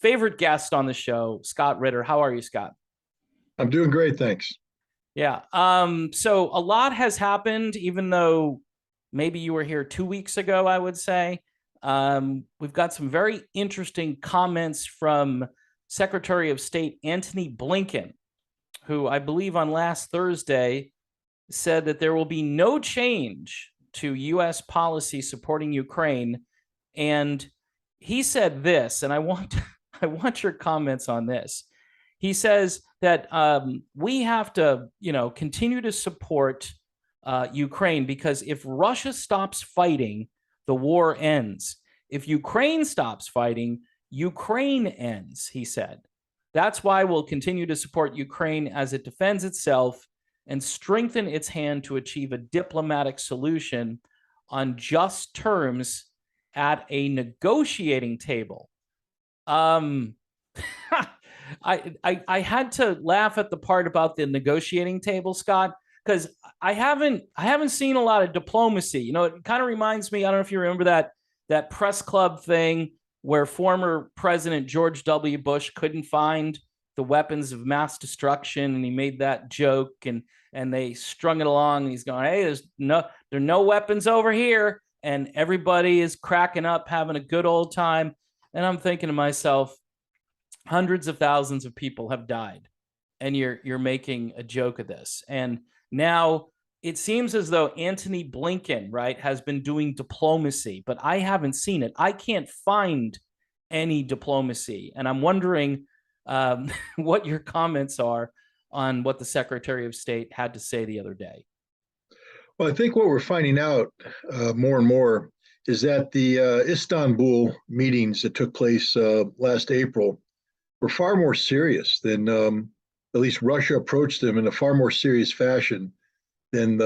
favorite guest on the show, Scott Ritter. How are you, Scott? I'm doing great, thanks. Yeah. So a lot has happened, even though maybe you were here 2 weeks ago, I would say. We've got some very interesting comments from Secretary of State Antony Blinken, who I believe on last Thursday said that there will be no change to U.S. policy supporting Ukraine. And he said this, and I want your comments on this. He says that we have to, continue to support Ukraine because if Russia stops fighting, the war ends. If Ukraine stops fighting, Ukraine ends, he said. That's why we'll continue to support Ukraine as it defends itself and strengthen its hand to achieve a diplomatic solution on just terms at a negotiating table. Um, I had to laugh at the part about the negotiating table, Scott, because I haven't seen a lot of diplomacy. It kind of reminds me. I don't know if you remember that press club thing where former President George W. Bush couldn't find the weapons of mass destruction, and he made that joke, and they strung it along, and he's going, "Hey, there are no weapons over here," and everybody is cracking up, having a good old time, and I'm thinking to myself, hundreds of thousands of people have died, and you're making a joke of this, and now it seems as though Antony Blinken, right, has been doing diplomacy, but I haven't seen it. I can't find any diplomacy, and I'm wondering what your comments are on what the Secretary of State had to say the other day. Well, I think what we're finding out more and more is that the Istanbul meetings that took place last April were far more serious than at least Russia approached them in a far more serious fashion than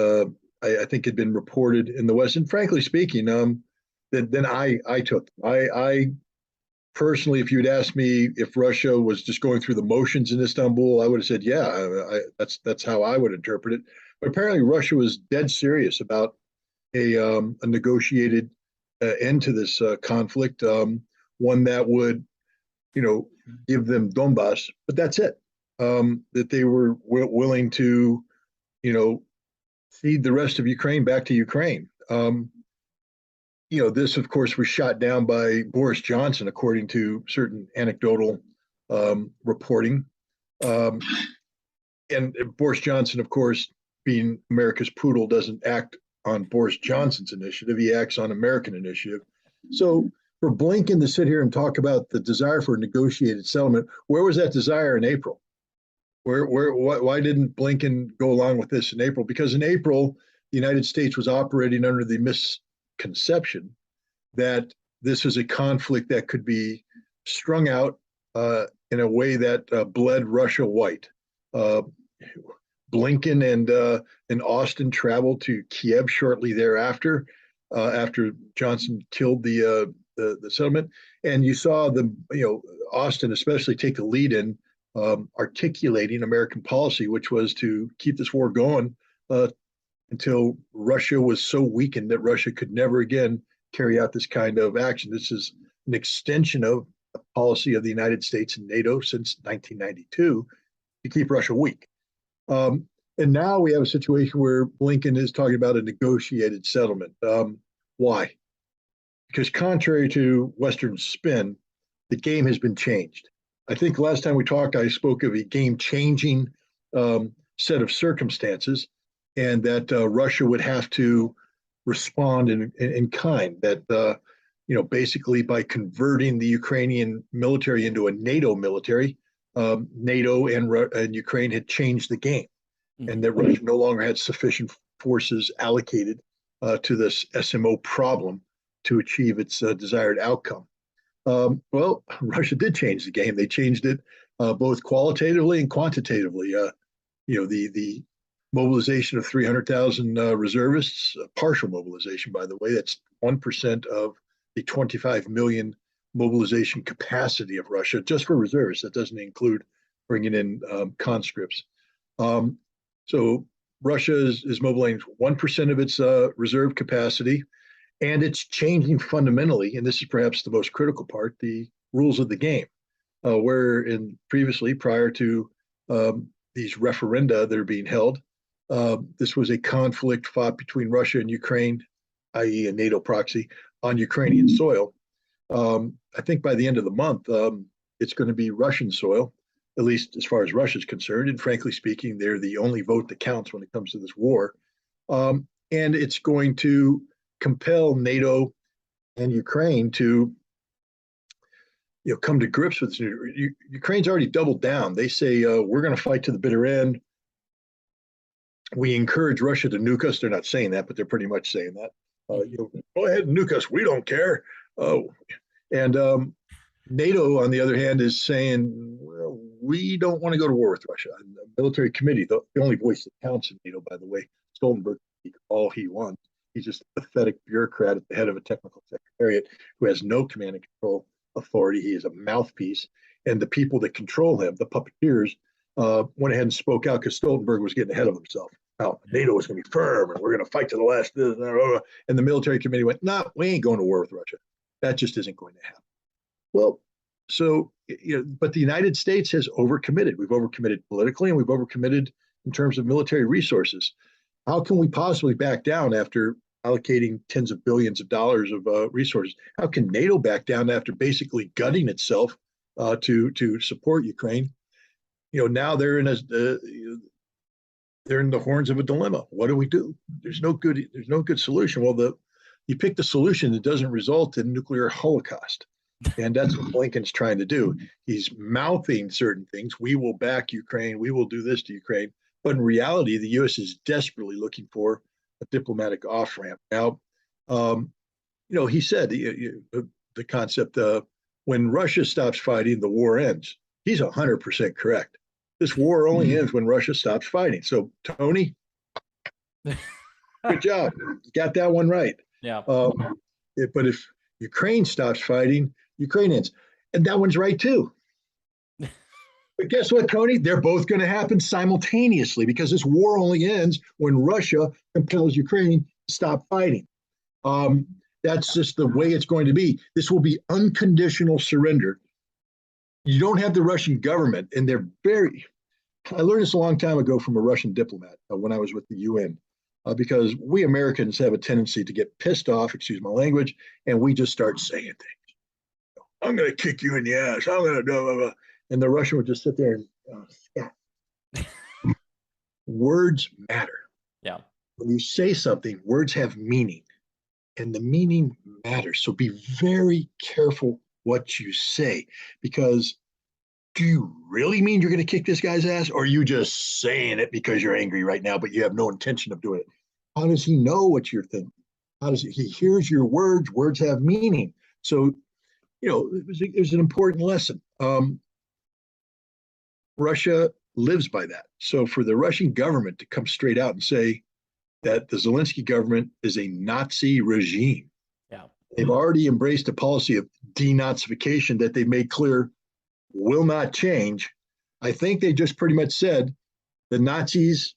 I think had been reported in the West. And frankly speaking, than I took. I personally, if you'd asked me if Russia was just going through the motions in Istanbul, I would have said, yeah, that's how I would interpret it. But apparently, Russia was dead serious about a negotiated end to this conflict, one that would, give them Donbass, but that's it. That they were willing to, cede the rest of Ukraine back to Ukraine. This, of course, was shot down by Boris Johnson, according to certain anecdotal reporting. And Boris Johnson, of course, being America's poodle, doesn't act on Boris Johnson's initiative. He acts on American initiative. So for Blinken to sit here and talk about the desire for a negotiated settlement, where was that desire in April? Why didn't Blinken go along with this in April? Because in April, the United States was operating under the misconception that this is a conflict that could be strung out in a way that bled Russia white. Blinken and Austin traveled to Kiev shortly thereafter, after Johnson killed the settlement, and you saw Austin especially take the lead in articulating American policy, which was to keep this war going until Russia was so weakened that Russia could never again carry out this kind of action. This is an extension of the policy of the United States and NATO since 1992 to keep Russia weak. And now we have a situation where Blinken is talking about a negotiated settlement. Why? Because contrary to Western spin, the game has been changed. I think last time we talked, I spoke of a game-changing set of circumstances, and that Russia would have to respond in kind. That basically by converting the Ukrainian military into a NATO military, NATO and Ukraine had changed the game, and that Russia no longer had sufficient forces allocated to this SMO problem to achieve its desired outcome. Well, Russia did change the game. They changed it both qualitatively and quantitatively. The mobilization of 300,000 reservists, partial mobilization, by the way, that's 1% of the 25 million mobilization capacity of Russia, just for reservists. That doesn't include bringing in conscripts. So Russia is mobilizing 1% of its reserve capacity. And it's changing fundamentally, and this is perhaps the most critical part, the rules of the game, where in previously prior to these referenda that are being held, this was a conflict fought between Russia and Ukraine, i.e., a NATO proxy, on Ukrainian soil. I think by the end of the month, it's going to be Russian soil, at least as far as Russia is concerned. And frankly speaking, they're the only vote that counts when it comes to this war. And it's going to compel NATO and Ukraine to come to grips with this. Ukraine's already doubled down. They say we're going to fight to the bitter end. We encourage Russia to nuke us. They're not saying that, but they're pretty much saying that. Go ahead and nuke us. We don't care. And NATO, on the other hand, is saying, well, we don't want to go to war with Russia. And the military committee, the only voice that counts in NATO, by the way, Stoltenberg can speak all he wants. He's just a pathetic bureaucrat at the head of a technical secretariat who has no command and control authority. He is a mouthpiece. And the people that control him, the puppeteers, went ahead and spoke out because Stoltenberg was getting ahead of himself. Now, NATO is going to be firm and we're going to fight to the last. And the military committee went, no, we ain't going to war with Russia. That just isn't going to happen. Well, so, but the United States has overcommitted. We've overcommitted politically and we've overcommitted in terms of military resources. How can we possibly back down after allocating tens of billions of dollars of resources? How can NATO back down after basically gutting itself to support Ukraine? Now they're in the horns of a dilemma. What do we do? There's no good solution. Well, you pick the solution that doesn't result in nuclear holocaust. And that's what Blinken's trying to do. He's mouthing certain things. We will back Ukraine. We will do this to Ukraine. But in reality, the U.S. is desperately looking for a diplomatic off-ramp. Now, he said the concept when Russia stops fighting, the war ends. He's 100% correct. This war only ends when Russia stops fighting. So, Tony, good job. You got that one right. Yeah. But if Ukraine stops fighting, Ukraine ends. And that one's right, too. But guess what, Tony? They're both going to happen simultaneously because this war only ends when Russia compels Ukraine to stop fighting. That's just the way it's going to be. This will be unconditional surrender. You don't have the Russian government, and I learned this a long time ago from a Russian diplomat when I was with the UN, because we Americans have a tendency to get pissed off, excuse my language, and we just start saying things. I'm going to kick you in the ass. I'm going to blah, blah, blah. And the Russian would just sit there and scat. Words matter. Yeah. When you say something, words have meaning, and the meaning matters. So be very careful what you say, because do you really mean you're going to kick this guy's ass, or are you just saying it because you're angry right now, but you have no intention of doing it? How does he know what you're thinking? He hears your words? Words have meaning. So, it was an important lesson. Russia lives by that. So for the Russian government to come straight out and say that the Zelensky government is a Nazi regime, they've already embraced a policy of denazification that they've made clear will not change. I think they just pretty much said the Nazis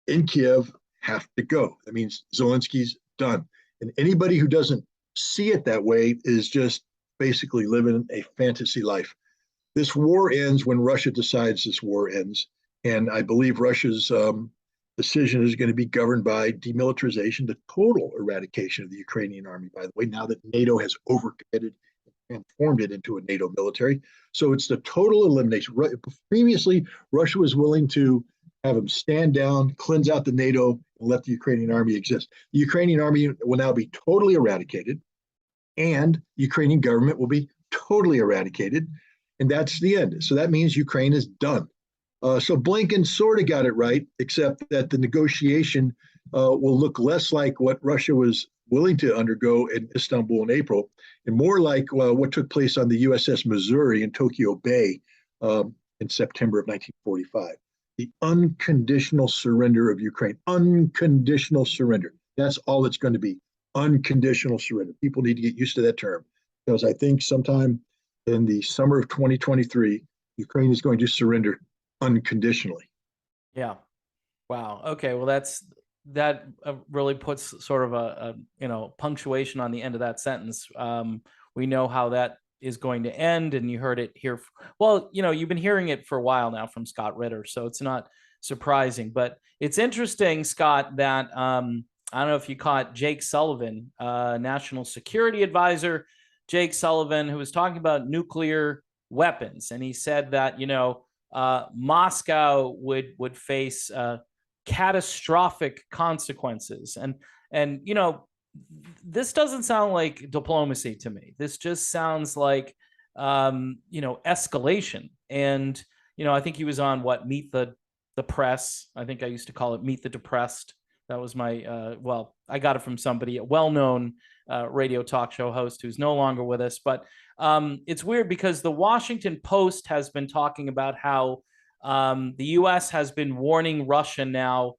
in Kiev have to go. That means Zelensky's done. And anybody who doesn't see it that way is just basically living a fantasy life. This war ends when Russia decides this war ends. And I believe Russia's decision is going to be governed by demilitarization, the total eradication of the Ukrainian army, by the way, now that NATO has overcommitted and transformed it into a NATO military. So it's the total elimination. Previously, Russia was willing to have them stand down, cleanse out the NATO, and let the Ukrainian army exist. The Ukrainian army will now be totally eradicated, and the Ukrainian government will be totally eradicated, and that's the end. So that means Ukraine is done. So Blinken sort of got it right, except that the negotiation will look less like what Russia was willing to undergo in Istanbul in April, and more like what took place on the USS Missouri in Tokyo Bay in September of 1945. The unconditional surrender of Ukraine. Unconditional surrender. That's all it's going to be. Unconditional surrender. People need to get used to that term, because I think sometime in the summer of 2023, Ukraine is going to surrender unconditionally. Yeah. Wow. Okay. Well, that really puts sort of a punctuation on the end of that sentence. We know how that is going to end. And you heard it here. Well, you've been hearing it for a while now from Scott Ritter, so it's not surprising. But it's interesting, Scott, that I don't know if you caught Jake Sullivan, national security advisor, Jake Sullivan, who was talking about nuclear weapons, and he said that Moscow would face catastrophic consequences, and this doesn't sound like diplomacy to me. This just sounds like escalation. And I think he was on Meet the Press. I think I used to call it Meet the Depressed. That was my I got it from somebody, a well-known radio talk show host who's no longer with us. But it's weird because the Washington Post has been talking about how the U.S. has been warning Russia now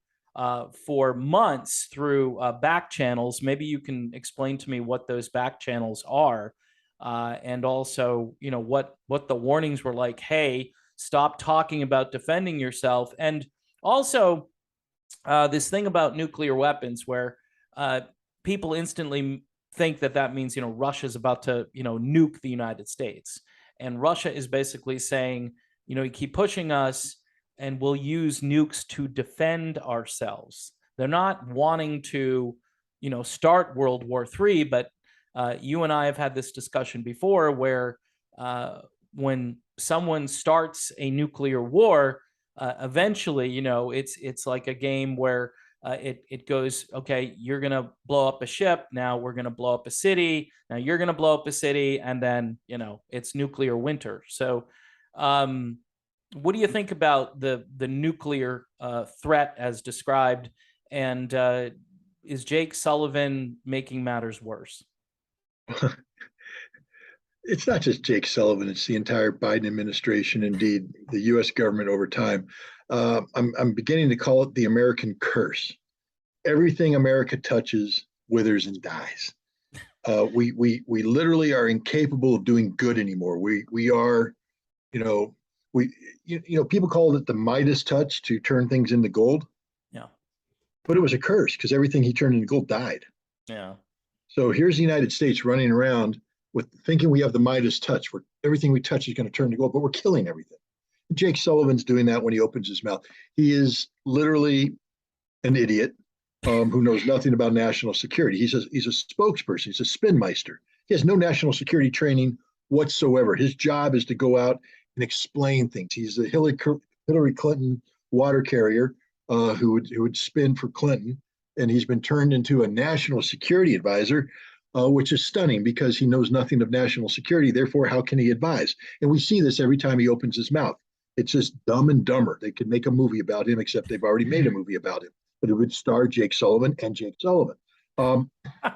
for months through back channels. Maybe you can explain to me what those back channels are, and also, what the warnings were like. Hey, stop talking about defending yourself. And also, this thing about nuclear weapons, where people instantly think that means Russia's about to nuke the United States, and Russia is basically saying, you keep pushing us, and we'll use nukes to defend ourselves. They're not wanting to, start World War III, but you and I have had this discussion before, where when someone starts a nuclear war, eventually, it's like a game where it goes, okay, you're going to blow up a ship. Now we're going to blow up a city. Now you're going to blow up a city. And then, it's nuclear winter. So, what do you think about the nuclear threat as described? And is Jake Sullivan making matters worse? It's not just Jake Sullivan; it's the entire Biden administration. Indeed, the U.S. government over time. I'm beginning to call it the American curse. Everything America touches withers and dies. We literally are incapable of doing good anymore. We are, people called it the Midas touch to turn things into gold. Yeah. But it was a curse because everything he turned into gold died. Yeah. So here's the United States running around with thinking we have the Midas touch, where everything we touch is going to turn to gold, but we're killing everything. Jake Sullivan's doing that when he opens his mouth. He is literally an idiot who knows nothing about national security. He's a spokesperson. He's a spinmeister. He has no national security training whatsoever. His job is to go out and explain things. He's a Hillary Clinton water carrier who would spin for Clinton, and he's been turned into a national security advisor, which is stunning because he knows nothing of national security. Therefore, how can he advise? And we see this every time he opens his mouth. It's just Dumb and Dumber. They could make a movie about him, except they've already made a movie about him, but it would star Jake Sullivan and Jake Sullivan.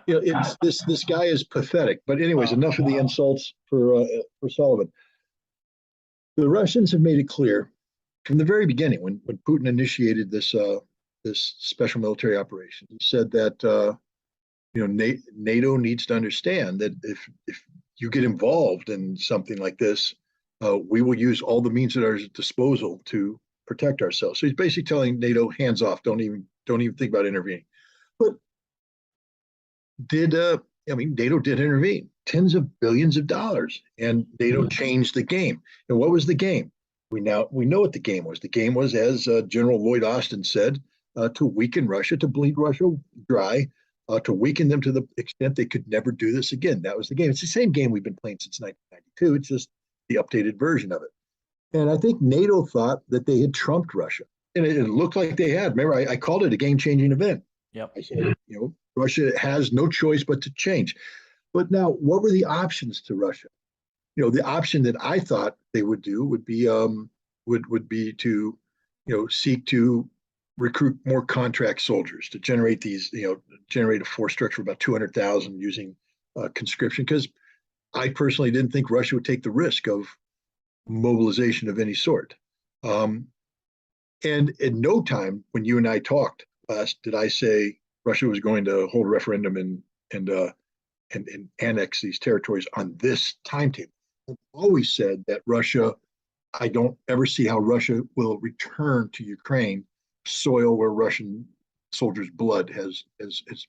It's this guy is pathetic. But anyways, enough of the insults for Sullivan. The Russians have made it clear from the very beginning, when Putin initiated this special military operation. He said that NATO needs to understand that if you get involved in something like this, we will use all the means at our disposal to protect ourselves. So he's basically telling NATO, hands off, don't even think about intervening. But NATO did intervene, tens of billions of dollars, and NATO changed the game. And what was the game? We know what the game was. The game was, as General Lloyd Austin said, to weaken Russia, to bleed Russia dry, to weaken them to the extent they could never do this again. That was the game. It's the same game we've been playing since 1992. It's just the updated version of it. And I think NATO thought that they had trumped Russia. And it looked like they had. Remember, I called it a game-changing event. Yep. I said, Russia has no choice but to change. But now, what were the options to Russia? The option that I thought they would do would be to, seek to recruit more contract soldiers to generate a force structure of about 200,000 using conscription. Because I personally didn't think Russia would take the risk of mobilization of any sort. And in no time, when you and I talked last, did I say Russia was going to hold a referendum and annex these territories on this timetable. I've always said that I don't ever see how Russia will return to Ukraine, soil where Russian soldiers' blood has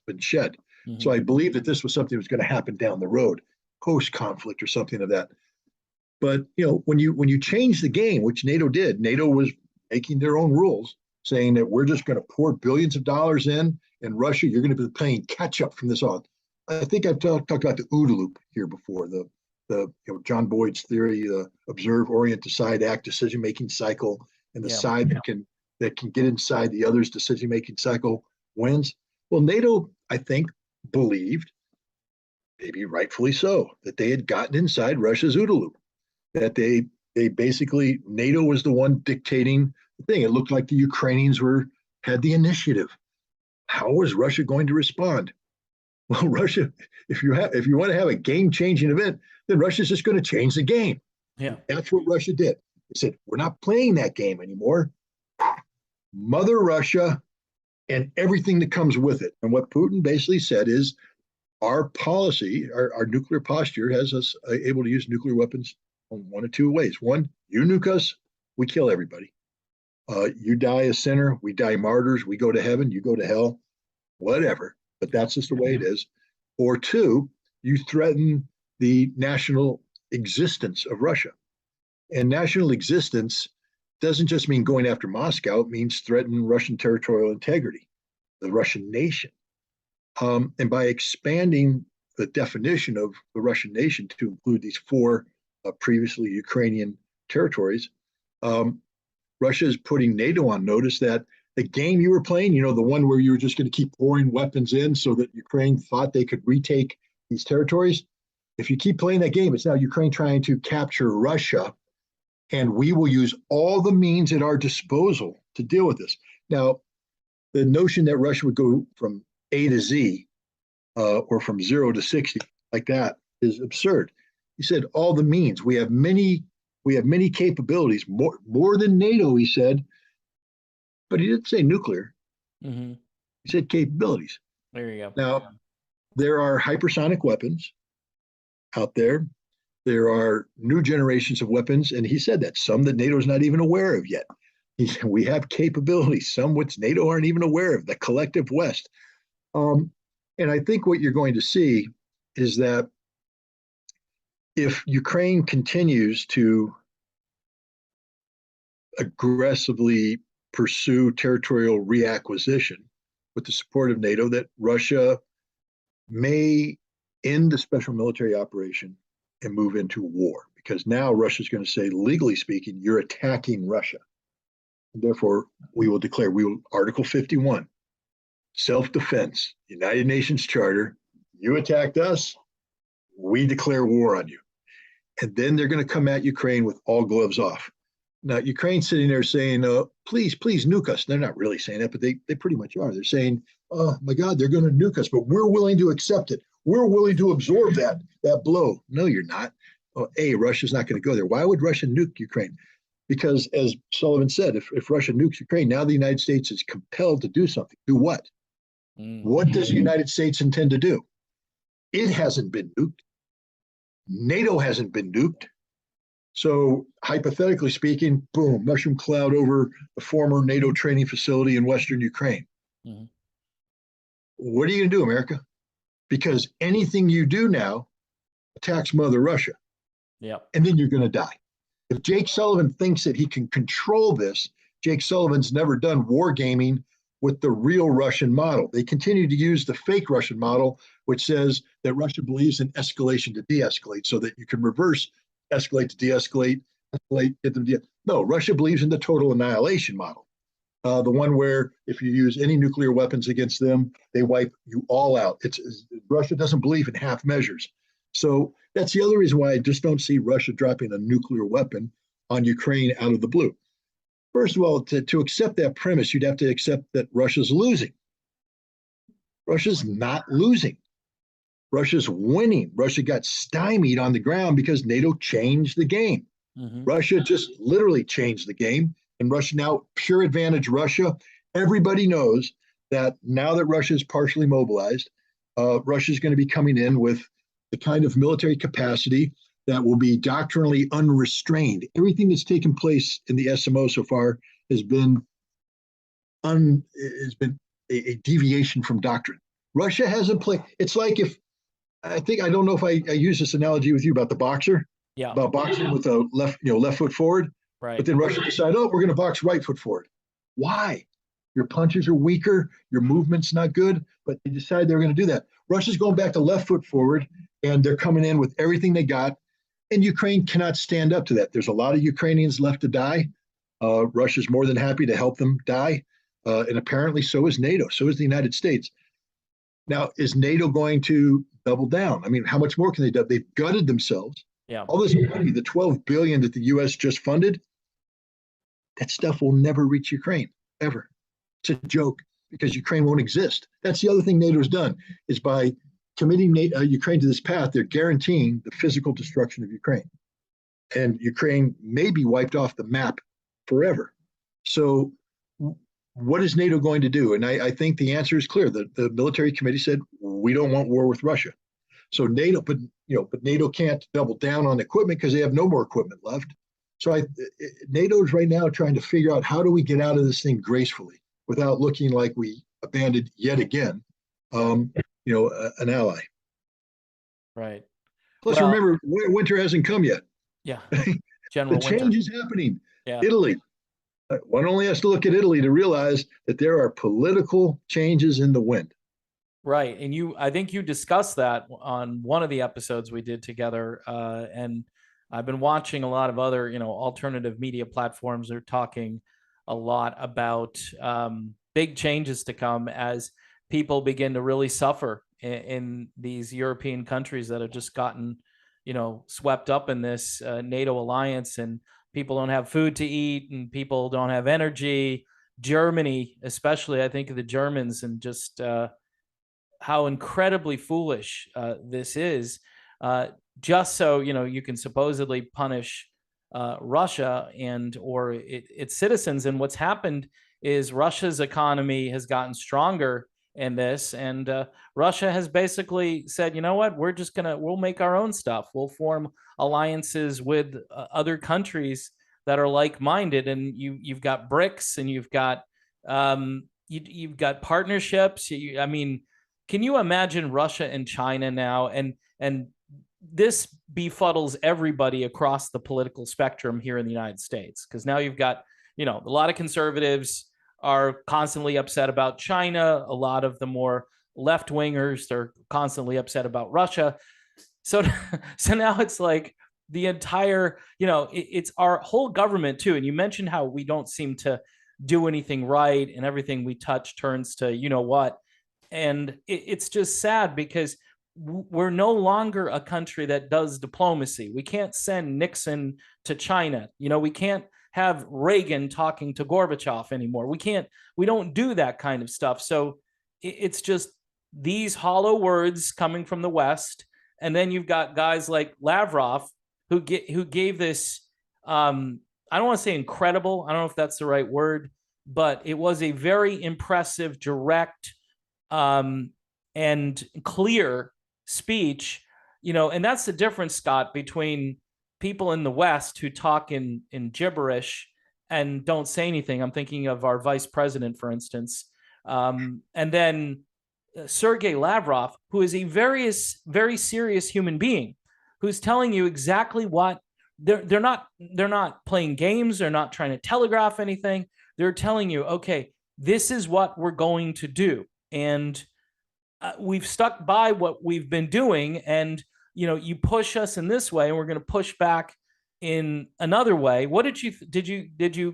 been shed. Mm-hmm. So I believe that this was something that was going to happen down the road. post-conflict or something of that. But when you change the game, which NATO did, NATO was making their own rules, saying that we're just going to pour billions of dollars in, and Russia, you're going to be playing catch up from this on. I think I've talked about the OODA loop here before, the John Boyd's theory, observe, orient, decide, act, decision making cycle, and the side that can get inside the other's decision making cycle wins. Well, NATO, I think, believed, maybe rightfully so, that they had gotten inside Russia's OODA loop, that they basically, NATO was the one dictating the thing. It looked like the Ukrainians had the initiative. How was Russia going to respond? Well, Russia, if you want to have a game-changing event, then Russia's just going to change the game. Yeah, that's what Russia did. They said, we're not playing that game anymore. Mother Russia and everything that comes with it. And what Putin basically said is, our policy, our nuclear posture has us able to use nuclear weapons in one of two ways. One, you nuke us, we kill everybody. You die a sinner, we die martyrs, we go to heaven, you go to hell, whatever. But that's just the way it is. Or two, you threaten the national existence of Russia. And national existence doesn't just mean going after Moscow, it means threatening Russian territorial integrity, the Russian nation. And by expanding the definition of the Russian nation to include these four previously Ukrainian territories, Russia is putting NATO on notice that the game you were playing, the one where you were just going to keep pouring weapons in so that Ukraine thought they could retake these territories. If you keep playing that game, it's now Ukraine trying to capture Russia, and we will use all the means at our disposal to deal with this. Now, the notion that Russia would go from A to Z or from 0 to 60 like that is absurd. He said all the means. We have many capabilities, more than NATO, he said, but he didn't say nuclear. Mm-hmm. He said capabilities. There you go. Now, there are hypersonic weapons out there. There are new generations of weapons, and he said that some that NATO is not even aware of yet. He said we have capabilities, some which NATO aren't even aware of, the collective West. And I think what you're going to see is that if Ukraine continues to aggressively pursue territorial reacquisition with the support of NATO, that Russia may end the special military operation and move into war, because now Russia's going to say, legally speaking, you're attacking Russia. And therefore, we will declare, Article 51, self-defense, United Nations Charter, you attacked us, we declare war on you. And then they're going to come at Ukraine with all gloves off. Now, Ukraine's sitting there saying, please nuke us. They're not really saying that, but they pretty much are. They're saying, oh my God, they're going to nuke us, but we're willing to accept it. We're willing to absorb that blow. No, you're not. Russia's not going to go there. Why would Russia nuke Ukraine? Because, as Sullivan said, if Russia nukes Ukraine, now the United States is compelled to do something. Do what? What does the United States intend to do? It hasn't been nuked. NATO hasn't been nuked. So hypothetically speaking, boom, mushroom cloud over the former NATO training facility in Western Ukraine. Mm-hmm. What are you going to do, America? Because anything you do now attacks Mother Russia. Yep. And then you're going to die. If Jake Sullivan thinks that he can control this, Jake Sullivan's never done war gaming with the real Russian model. They continue to use the fake Russian model, which says that Russia believes in escalation to de-escalate, so that you can reverse escalate to de-escalate, escalate, get them No, Russia believes in the total annihilation model. The one where if you use any nuclear weapons against them, they wipe you all out. Russia doesn't believe in half measures. So that's the other reason why I just don't see Russia dropping a nuclear weapon on Ukraine out of the blue. First of all, to accept that premise, you'd have to accept that Russia's losing. Russia's not losing. Russia's winning. Russia got stymied on the ground because NATO changed the game. Mm-hmm. Russia just literally changed the game, and Russia now, pure advantage Russia. Everybody knows that now that Russia is partially mobilized, Russia is going to be coming in with the kind of military capacity that will be doctrinally unrestrained. Everything that's taken place in the SMO so far has been a deviation from doctrine. Russia hasn't played. It's like if I think I don't know if I use this analogy with you about the boxer, Yeah, about boxing with the left foot forward, but right. then Russia decided, oh, we're going to box right foot forward. Why? Your punches are weaker, your movement's not good, but they decided they're going to do that. Russia's going back to left foot forward, and they're coming in with everything they got, and Ukraine cannot stand up to that. There's a lot of Ukrainians left to die. Russia's more than happy to help them die, and apparently so is NATO, so is the United States. Now, is NATO going to double down? I mean, how much more can they do? They've gutted themselves. Yeah, All this money, the 12 billion that the U.S. just funded, that stuff will never reach Ukraine ever. It's a joke because Ukraine won't exist. That's the other thing NATO's done is by committing Ukraine to this path, they're guaranteeing the physical destruction of Ukraine, and Ukraine may be wiped off the map forever. So, what is NATO going to do? And I think the answer is clear. The military committee said we don't want war with Russia. So NATO, but NATO can't double down on equipment because they have no more equipment left. So NATO is right now trying to figure out how do we get out of this thing gracefully without looking like we abandoned yet again, yeah, an ally. right. Plus, Well, remember, winter hasn't come yet. yeah, The General Winter. change is happening. Yeah. Italy. One only has to look at Italy to realize that there are political changes in the wind. Right. And I think you discussed that on one of the episodes we did together. And I've been watching a lot of other, alternative media platforms. They're talking a lot about big changes to come as people begin to really suffer in these European countries that have just gotten, swept up in this NATO alliance, and people don't have food to eat and people don't have energy. Germany, especially, I think of the Germans and just, how incredibly foolish this is, just so you can supposedly punish Russia and or its citizens. And what's happened is Russia's economy has gotten stronger in this, and Russia has basically said, you know what, we'll make our own stuff. We'll form alliances with other countries that are like-minded, and you've got BRICS, and you've got partnerships. I mean, can you imagine Russia and China now? And this befuddles everybody across the political spectrum here in the United States, because now you've got, a lot of conservatives are constantly upset about China. A lot of the more left wingers are constantly upset about Russia. So, so now it's like the entire, it's our whole government too. And you mentioned how we don't seem to do anything right, and everything we touch turns to, what. And it's just sad because we're no longer a country that does diplomacy. We can't send Nixon to China. We can't have Reagan talking to Gorbachev anymore. We don't do that kind of stuff. So it's just these hollow words coming from the West. And then you've got guys like Lavrov who gave this, I don't want to say incredible, I don't know if that's the right word, but it was a very impressive, direct, and clear speech, and that's the difference, Scott, between people in the West who talk in gibberish and don't say anything. I'm thinking of our vice president, for instance, and then Sergei Lavrov, who is a very, very serious human being, who's telling you exactly what they're not playing games. They're not trying to telegraph anything. They're telling you, okay, this is what we're going to do. And we've stuck by what we've been doing, and you push us in this way, and we're going to push back in another way. What did you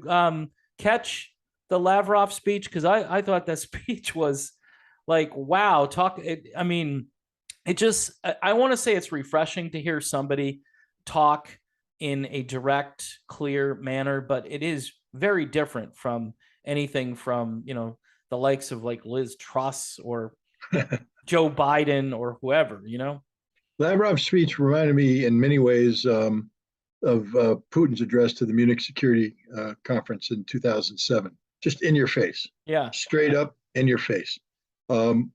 catch the Lavrov speech? Because I thought that speech was like, wow. I mean, it just, I want to say it's refreshing to hear somebody talk in a direct, clear manner, but it is very different from anything from the likes of like Liz Truss or Joe Biden or whoever. Lavrov's speech reminded me in many ways of Putin's address to the Munich Security Conference in 2007. Just in your face, Yeah, straight up in your face. In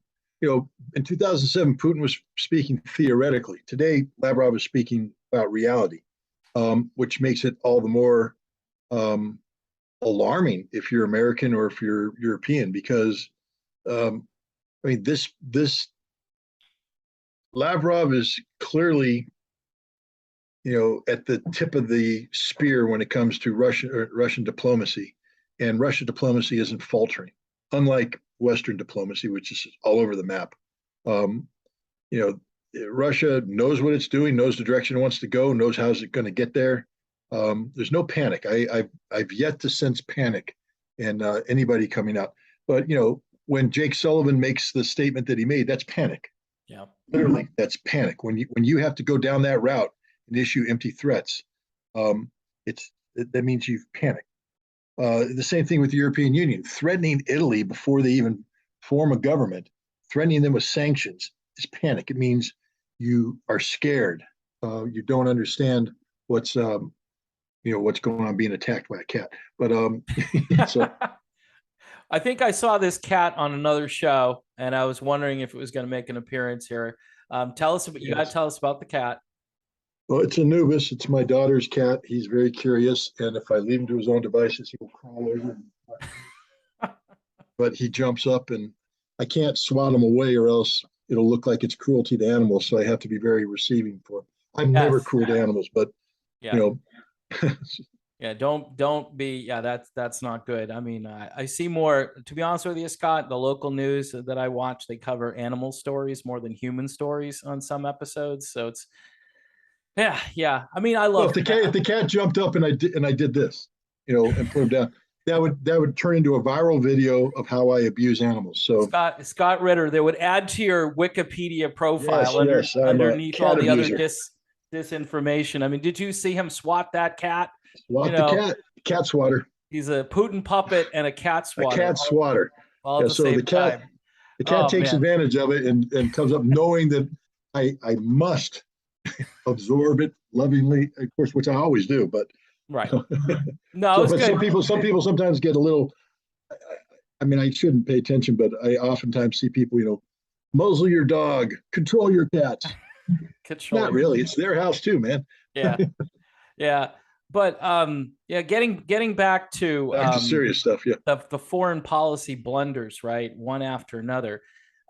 2007, Putin was speaking theoretically. Today, Lavrov is speaking about reality, which makes it all the more alarming if you're American or if you're European, because I mean, this Lavrov is clearly, at the tip of the spear when it comes to Russian diplomacy, and Russian diplomacy isn't faltering, unlike Western diplomacy, which is all over the map. Um, you know, Russia knows what it's doing, knows the direction it wants to go, knows how it's going to get there. There's no panic. I've yet to sense panic in anybody coming out. But when Jake Sullivan makes the statement that he made, that's panic. Yeah, literally, that's panic. When you have to go down that route and issue empty threats, that means you've panicked. The same thing with the European Union, threatening Italy before they even form a government, threatening them with sanctions is panic. It means you are scared. You don't understand what's what's going on, being attacked by a cat. But so I think I saw this cat on another show, and I was wondering if it was going to make an appearance here. Tell us about, you got to tell us about the cat. Well, it's Anubis. It's my daughter's cat. He's very curious, and if I leave him to his own devices, he will crawl over. But he jumps up, and I can't swat him away, or else it'll look like it's cruelty to animals. So I have to be very receiving for him. I'm never cruel to animals, but yeah. Yeah, don't be. Yeah, that's not good. I mean, I see more. To be honest with you, Scott, the local news that I watch, they cover animal stories more than human stories on some episodes. So it's yeah. I mean, I love. Well, if the cat jumped up and I did this, and put him down, that would turn into a viral video of how I abuse animals. So Scott Ritter, they would add to your Wikipedia profile underneath all the abuser. other disinformation. I mean, did you see him swat that cat? Swat the cat swatter. He's a Putin puppet and a cat swatter. A cat swatter. All at the same time. The cat takes advantage of it and comes up knowing that I must absorb it lovingly, of course, which I always do. But right. No, but some people sometimes get a little. I mean, I shouldn't pay attention, but I oftentimes see people, muzzle your dog, control your cats. Not really. It's their house too, man. Yeah. Yeah. But getting back to serious stuff, the foreign policy blunders, right, one after another.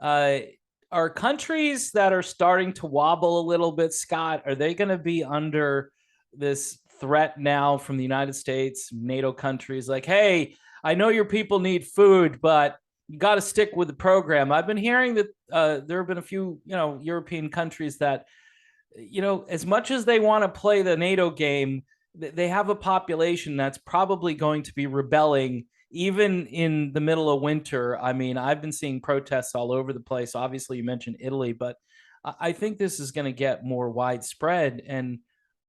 Are countries that are starting to wobble a little bit, Scott, are they going to be under this threat now from the United States, NATO countries? Like, hey, I know your people need food, but you got to stick with the program. I've been hearing that there have been a few, European countries that, as much as they want to play the NATO game, they have a population that's probably going to be rebelling even in the middle of winter. I mean, I've been seeing protests all over the place. Obviously, you mentioned Italy, but I think this is going to get more widespread. And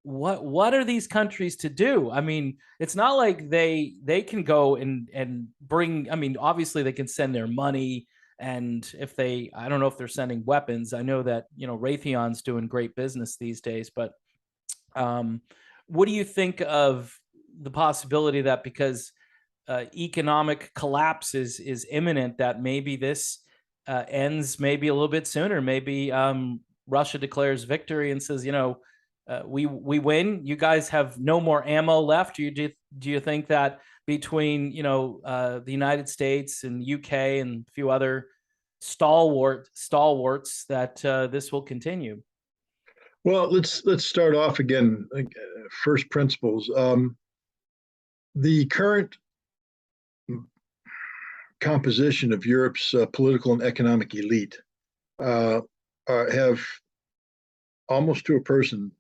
what are these countries to do? I mean, it's not like they can go and bring. I mean, obviously, they can send their money. And I don't know if they're sending weapons. I know that, Raytheon's doing great business these days, but what do you think of the possibility that because economic collapse is imminent, that maybe this ends maybe a little bit sooner? Maybe Russia declares victory and says, we win. You guys have no more ammo left. Do you think that between the United States and UK and a few other stalwarts that this will continue? Well, let's start off again. First principles. The current composition of Europe's political and economic elite have almost to a person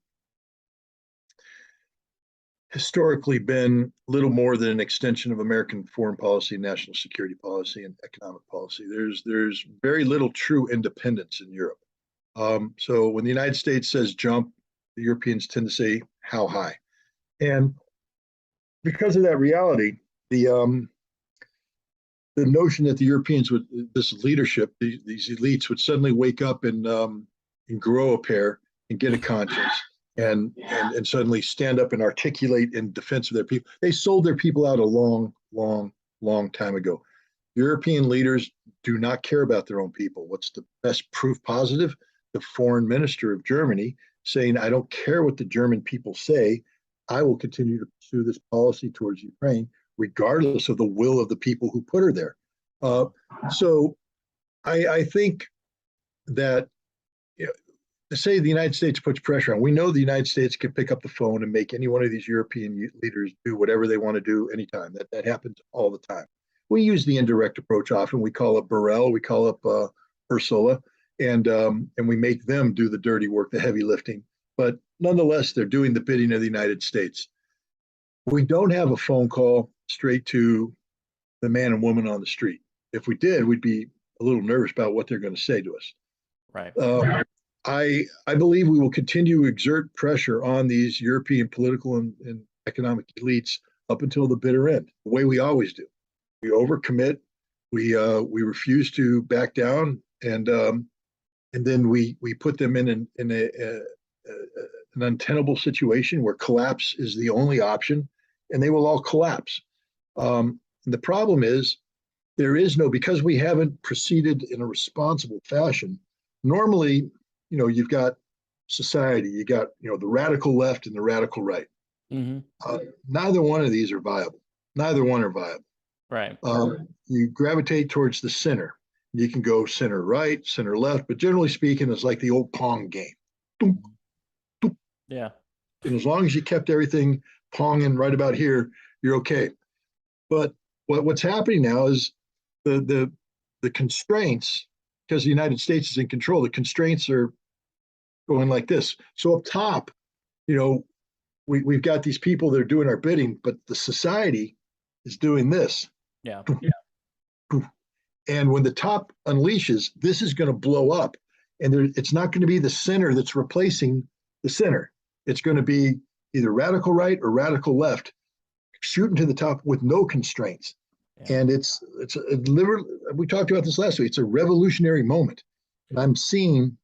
historically been little more than an extension of American foreign policy, national security policy, and economic policy. There's very little true independence in Europe. So when the United States says jump, the Europeans tend to say how high. And because of that reality, the notion that the Europeans would, this leadership, these elites would suddenly wake up and grow a pair and get a conscience and suddenly stand up and articulate in defense of their people. They sold their people out a long time ago. European leaders do not care about their own people. What's the best proof positive? The foreign minister of Germany saying, I don't care what the German people say. I will continue to pursue this policy towards Ukraine, regardless of the will of the people who put her there. So I think that say the United States puts pressure on. We know the United States can pick up the phone and make any one of these European leaders do whatever they want to do anytime. That happens all the time. We use the indirect approach often. We call up Borrell, we call up Ursula, and we make them do the dirty work, the heavy lifting. But nonetheless, they're doing the bidding of the United States. We don't have a phone call straight to the man and woman on the street. If we did, we'd be a little nervous about what they're going to say to us. Right. I believe we will continue to exert pressure on these European political and economic elites up until the bitter end, the way we always do. We overcommit, we refuse to back down, and then we put them in an untenable situation where collapse is the only option, and they will all collapse. And the problem is there is no, because we haven't proceeded in a responsible fashion. Normally, you've got society, you got, the radical left and the radical right. Mm-hmm. Neither one of these are viable. Neither one are viable. Right. You gravitate towards the center. You can go center right, center left, but generally speaking, it's like the old Pong game. Yeah. And as long as you kept everything ponging right about here, you're okay. But what's happening now is the constraints, because the United States is in control, the constraints are going like this. So up top, we've got these people that are doing our bidding, but the society is doing this. Yeah. And when the top unleashes, this is going to blow up. And it's not going to be the center that's replacing the center. It's going to be either radical right or radical left, shooting to the top with no constraints. Yeah. And it's literally, we talked about this last week, it's a revolutionary moment. And I'm seeing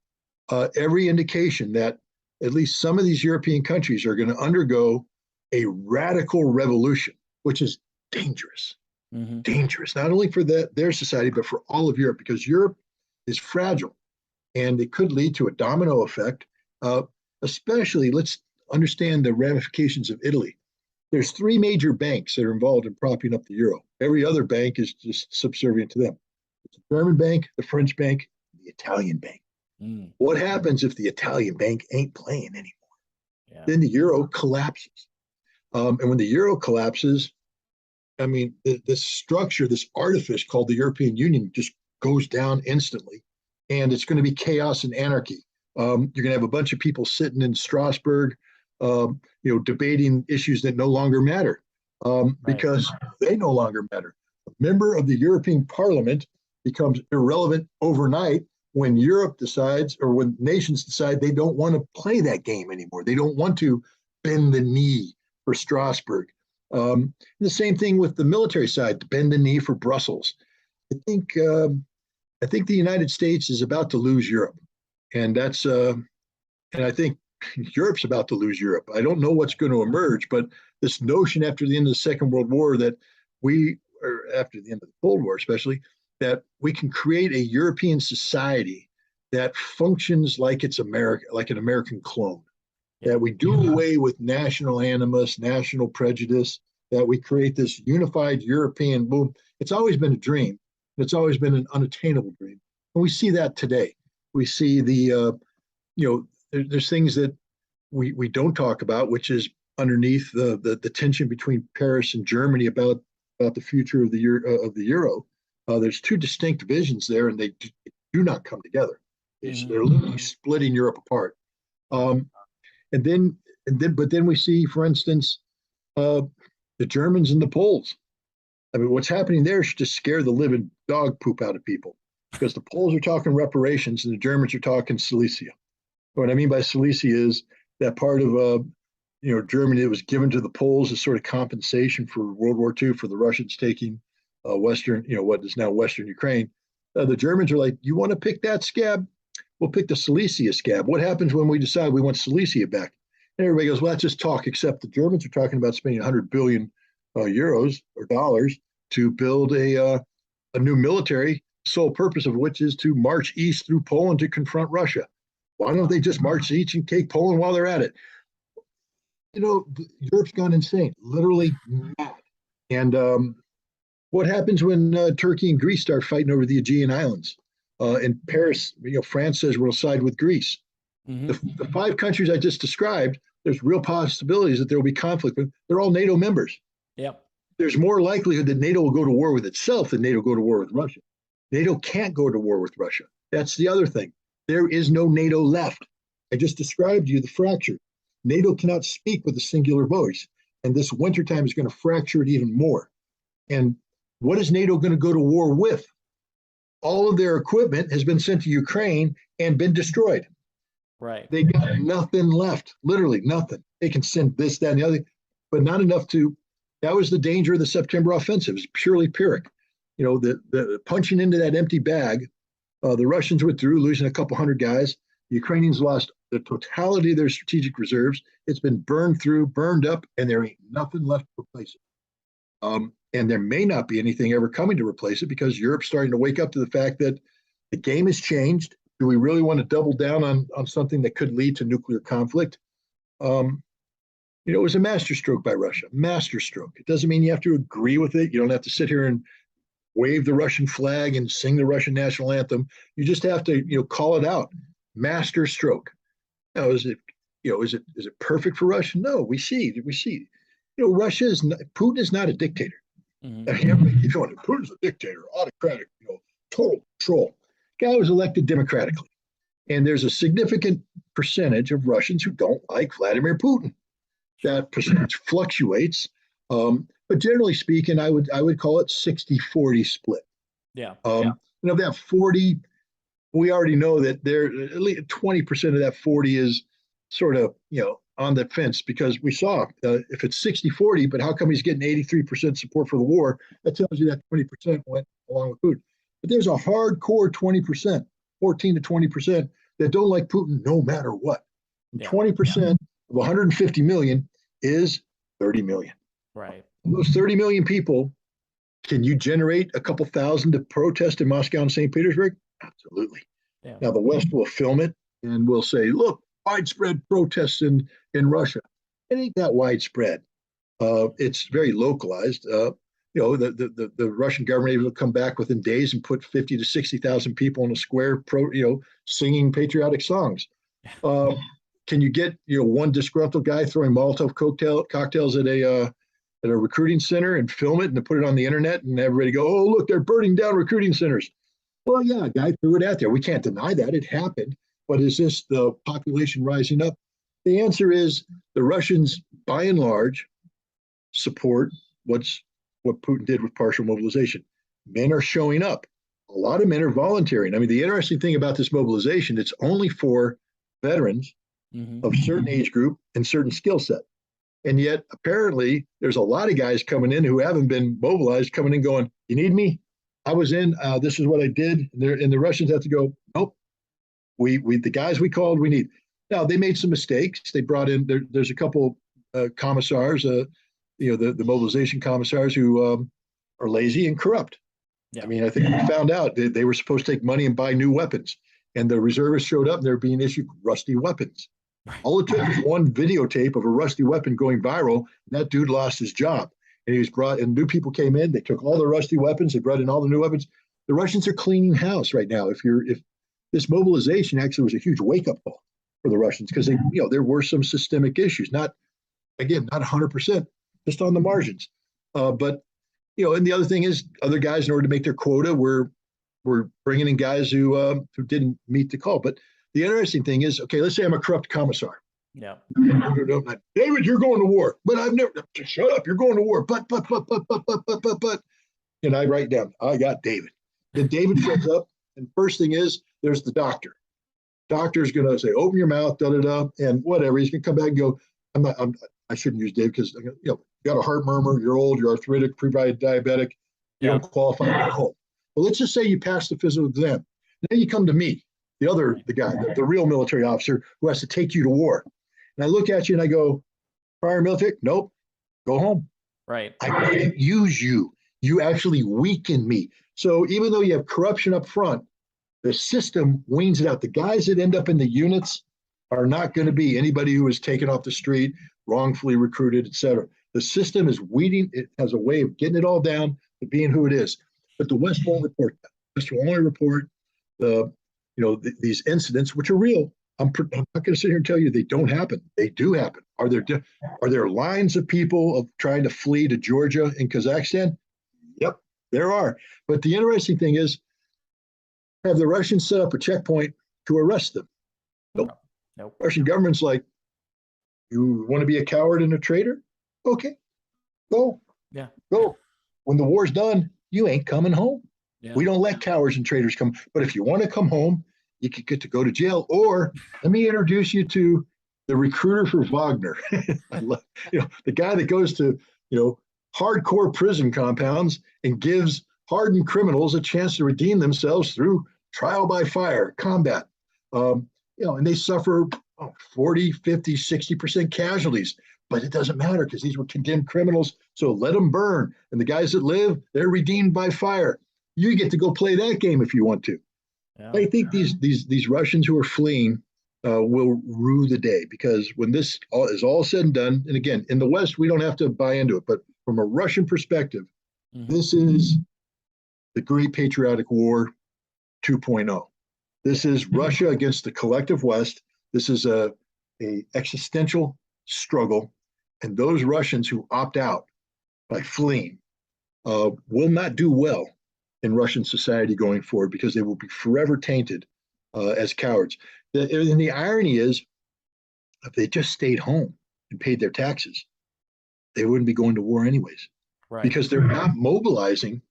every indication that at least some of these European countries are going to undergo a radical revolution, which is dangerous. Mm-hmm. Dangerous, not only for their society, but for all of Europe, because Europe is fragile and it could lead to a domino effect. Especially, let's understand the ramifications of Italy. There's three major banks that are involved in propping up the euro. Every other bank is just subservient to them. It's the German bank, the French bank, the Italian bank. Mm. What happens if the Italian bank ain't playing anymore? Yeah. Then the euro collapses. And when the euro collapses, I mean, this structure, this artifice called the European Union just goes down instantly. And it's going to be chaos and anarchy. You're going to have a bunch of people sitting in Strasbourg, debating issues that no longer matter because they no longer matter. A member of the European Parliament becomes irrelevant overnight when Europe decides, or when nations decide they don't want to play that game anymore. They don't want to bend the knee for Strasbourg. The same thing with the military side, to bend the knee for Brussels. I think the United States is about to lose Europe. And and I think Europe's about to lose Europe. I don't know what's going to emerge, but this notion after the end of the Second World War or after the end of the Cold War especially, that we can create a European society that functions like it's America, like an American clone, that we do away with national animus, national prejudice, that we create this unified European boom. It's always been a dream. It's always been an unattainable dream. And we see that today. We see there's things that we don't talk about, which is underneath the tension between Paris and Germany about the future of the euro. There's two distinct visions there, and they do not come together. They're literally splitting Europe apart. But then we see, for instance, the Germans and the Poles. I mean, what's happening there should just scare the living dog poop out of people, because the Poles are talking reparations and the Germans are talking Silesia. What I mean by Silesia is that part of Germany that was given to the Poles as sort of compensation for World War II, for the Russians taking Western, what is now Western Ukraine. The Germans are like, you want to pick that scab? We'll pick the Silesia scab. What happens when we decide we want Silesia back? And everybody goes, well, that's just talk, except the Germans are talking about spending 100 billion euros or dollars to build a new military, sole purpose of which is to march east through Poland to confront Russia. Why don't they just march east and take Poland while they're at it? Europe's gone insane, literally mad. And what happens when Turkey and Greece start fighting over the Aegean Islands? In Paris, France says we'll side with Greece. The five countries I just described, there's real possibilities that there will be conflict with. They're all NATO members. Yep. There's more likelihood that NATO will go to war with itself than NATO will go to war with Russia. NATO can't go to war with Russia. That's the other thing. There is no NATO left. I just described to you the fracture. NATO cannot speak with a singular voice. And this wintertime is going to fracture it even more. And what is NATO going to go to war with? All of their equipment has been sent to Ukraine and been destroyed. Right. They got nothing left, literally nothing. They can send this, that, and the other, but not enough to. That was the danger of the September offensive. It's purely Pyrrhic. You know, the punching into that empty bag. The Russians withdrew, losing a couple hundred guys. The Ukrainians lost the totality of their strategic reserves. It's been burned through, burned up, and there ain't nothing left to replace it. And there may not be anything ever coming to replace it because Europe's starting to wake up to the fact that the game has changed. Do we really want to double down on something that could lead to nuclear conflict? You know, it was a masterstroke by Russia, masterstroke. It doesn't mean you have to agree with it. You don't have to sit here and wave the Russian flag and sing the Russian national anthem. You just have to, you know, call it out. Masterstroke. Now, is it perfect for Russia? No, we see. You know, Putin is not a dictator. Mm-hmm. I mean, keep going. Putin's a dictator, autocratic, you know, total control. Guy was elected democratically. And there's a significant percentage of Russians who don't like Vladimir Putin. That percentage fluctuates. But generally speaking, I would call it 60-40 split. Yeah. You know, that 40, we already know that there at least 20% of that 40 is sort of, you know, on the fence because we saw if it's 60-40, but how come he's getting 83% support for the war? That tells you that 20% went along with Putin. But there's a hardcore 20%, 14 to 20% that don't like Putin no matter what. And 20% of 150 million is 30 million. Right. Those 30 million people, can you generate a couple thousand to protest in Moscow and St. Petersburg? Absolutely. Yeah. Now the West will film it and will say, look, widespread protests in Russia. It ain't that widespread. It's very localized. You know, the Russian government will come back within days and put 50 to 60,000 people in a square, singing patriotic songs. Can you get, you know, one disgruntled guy throwing Molotov cocktails at a recruiting center and film it and put it on the internet and everybody go, oh, look, they're burning down recruiting centers. Well, yeah, a guy threw it out there. We can't deny that. It happened. But is this the population rising up? The answer is the Russians, by and large, support what Putin did with partial mobilization. Men are showing up. A lot of men are volunteering. I mean, the interesting thing about this mobilization, it's only for veterans of certain age group and certain skill set. And yet, apparently, there's a lot of guys coming in who haven't been mobilized, coming in going, you need me? I was in, this is what I did. And the Russians have to go, nope. The guys we called, we need. Now, they made some mistakes. They brought in, there's a couple commissars, you know, the mobilization commissars who are lazy and corrupt. Yeah. I mean, I think we found out they were supposed to take money and buy new weapons. And the reservists showed up and they're being issued rusty weapons. All it took was one videotape of a rusty weapon going viral, and that dude lost his job. And he was brought, and new people came in. They took all the rusty weapons. They brought in all the new weapons. The Russians are cleaning house right now. If this mobilization actually was a huge wake-up call for the Russians because there were some systemic issues. Not 100%, just on the margins. But you know, and the other thing is, other guys, in order to make their quota, were bringing in guys who didn't meet the call. But the interesting thing is, okay, let's say I'm a corrupt commissar. Yeah. David, you're going to war. But I've never, shut up, you're going to war. But. And I write down, I got David. Then David shows up, and first thing is, there's the doctor. Doctor's going to say, open your mouth, and whatever. He's going to come back and go, I shouldn't use Dave because, you know, you got a heart murmur, you're old, you're arthritic, pre-diabetic, you don't qualify for the call. Well, let's just say you pass the physical exam. Then you come to me, the guy, the real military officer who has to take you to war. And I look at you and I go, prior military? Nope, go home. Right. I can't use you. You actually weaken me. So even though you have corruption up front, the system weans it out. The guys that end up in the units are not going to be anybody who was taken off the street, wrongfully recruited, et cetera. The system is weeding. It has a way of getting it all down to being who it is. But the West won't report that. The West will only report these incidents, which are real, I'm not going to sit here and tell you they don't happen. They do happen. Are there lines of people of trying to flee to Georgia and Kazakhstan? Yep, there are. But the interesting thing is, have the Russians set up a checkpoint to arrest them? Nope. Nope. Russian government's like, you want to be a coward and a traitor? Okay, go. Yeah. Go. When the war's done, you ain't coming home. Yeah. We don't let cowards and traitors come. But if you want to come home, you could get to go to jail. Or let me introduce you to the recruiter for Wagner. I love, the guy that goes to, hardcore prison compounds and gives hardened criminals a chance to redeem themselves through trial by fire, combat. And they suffer 40, 50, 60% casualties. But it doesn't matter because these were condemned criminals. So let them burn. And the guys that live, they're redeemed by fire. You get to go play that game if you want to. Yeah. I think these Russians who are fleeing will rue the day, because when this is all said and done, and again, in the West, we don't have to buy into it, but from a Russian perspective, this is the Great Patriotic War 2.0. This is Russia against the collective West. This is a existential struggle. And those Russians who opt out by fleeing will not do well in Russian society going forward, because they will be forever tainted as cowards. And the irony is, if they just stayed home and paid their taxes, they wouldn't be going to war anyways. Right. Because they're not mobilizing.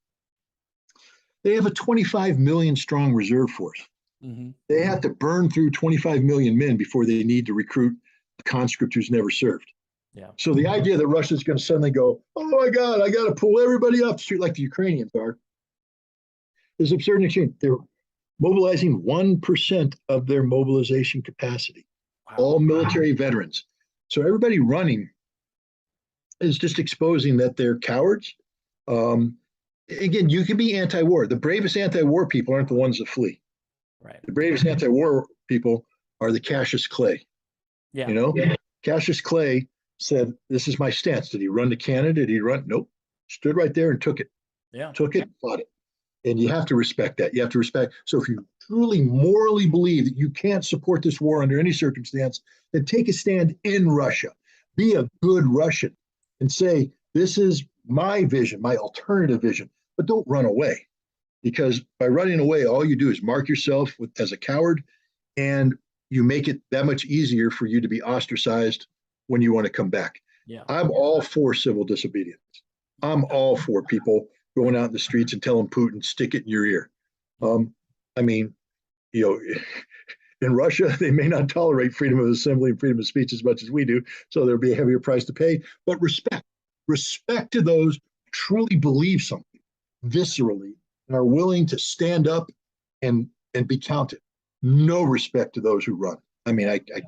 They have a 25 million strong reserve force. Mm-hmm. They have to burn through 25 million men before they need to recruit a conscript who's never served. Yeah. So the idea that Russia's going to suddenly go, oh my God, I got to pull everybody off the street like the Ukrainians are, is absurd and extreme. They're mobilizing 1% of their mobilization capacity. Wow. All military veterans. So everybody running is just exposing that they're cowards. Again, you can be anti-war. The bravest anti-war people aren't the ones that flee. Right. The bravest anti-war people are the Cassius Clay. Yeah. Cassius Clay said, this is my stance. Did he run to Canada? Did he run? Nope. Stood right there and took it. Yeah. Took it, fought it. And you have to respect that. You have to respect. So if you truly morally believe that you can't support this war under any circumstance, then take a stand in Russia. Be a good Russian and say, this is my vision, my alternative vision, but don't run away. Because by running away, all you do is mark yourself as a coward, and you make it that much easier for you to be ostracized when you want to come back. Yeah. I'm all for civil disobedience. I'm all for people going out in the streets and telling Putin, stick it in your ear. In Russia, they may not tolerate freedom of assembly and freedom of speech as much as we do, so there'll be a heavier price to pay. But respect to those who truly believe something viscerally and are willing to stand up and be counted. No respect to those who run. I